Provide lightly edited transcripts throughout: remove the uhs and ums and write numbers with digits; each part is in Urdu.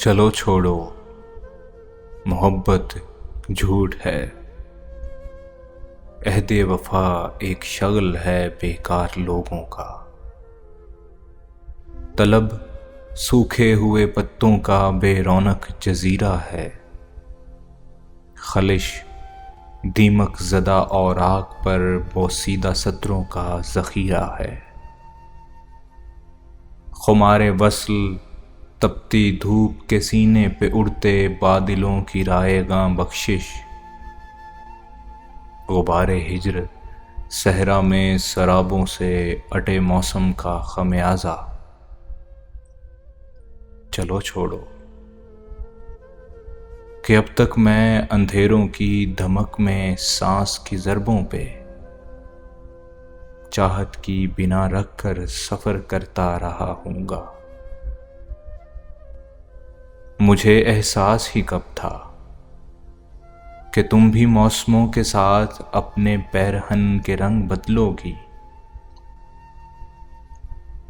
چلو چھوڑو، محبت جھوٹ ہے، عہد وفا ایک شغل ہے بیکار لوگوں کا۔ طلب سوکھے ہوئے پتوں کا بے رونق جزیرہ ہے، خلش دیمک زدہ اوراق پر بوسیدہ سطروں کا ذخیرہ ہے۔ خمار وصل تپتی دھوپ کے سینے پہ اڑتے بادلوں کی رائے گاں بخشش، غبار ہجر صحرا میں سرابوں سے اٹے موسم کا خمیازہ۔ چلو چھوڑو کہ اب تک میں اندھیروں کی دھمک میں سانس کی ضربوں پہ چاہت کی بنا رکھ کر سفر کرتا رہا ہوں گا۔ مجھے احساس ہی کب تھا کہ تم بھی موسموں کے ساتھ اپنے پیرہن کے رنگ بدلو گی۔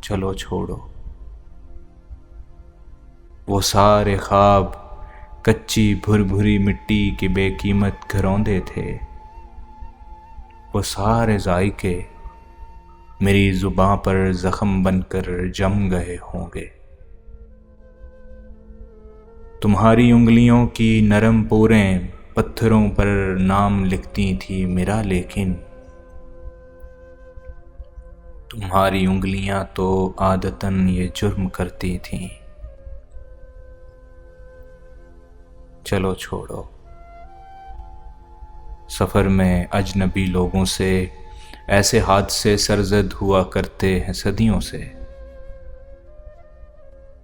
چلو چھوڑو، وہ سارے خواب کچی بھر بھری مٹی کی بے قیمت گھروندے تھے، وہ سارے ذائقے میری زباں پر زخم بن کر جم گئے ہوں گے۔ تمہاری انگلیوں کی نرم پوریں پتھروں پر نام لکھتی تھی میرا، لیکن تمہاری انگلیاں تو عادتاً یہ جرم کرتی تھیں۔ چلو چھوڑو، سفر میں اجنبی لوگوں سے ایسے حادثے سرزد ہوا کرتے ہیں صدیوں سے۔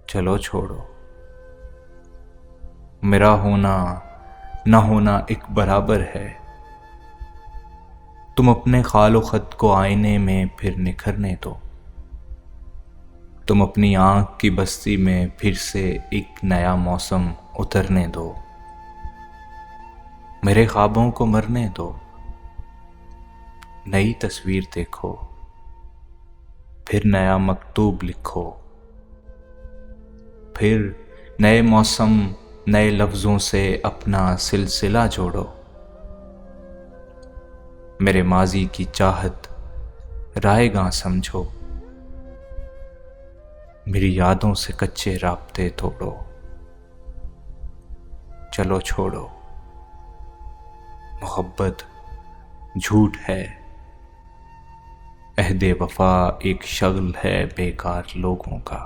چلو چھوڑو، میرا ہونا نہ ہونا ایک برابر ہے۔ تم اپنے خال و خط کو آئینے میں پھر نکھرنے دو، تم اپنی آنکھ کی بستی میں پھر سے ایک نیا موسم اترنے دو، میرے خوابوں کو مرنے دو، نئی تصویر دیکھو، پھر نیا مکتوب لکھو، پھر نئے موسم نئے لفظوں سے اپنا سلسلہ جوڑو۔ میرے ماضی کی چاہت رائے گاں سمجھو، میری یادوں سے کچے رابطے توڑو۔ چلو چھوڑو، محبت جھوٹ ہے، عہد وفا ایک شغل ہے بیکار لوگوں کا۔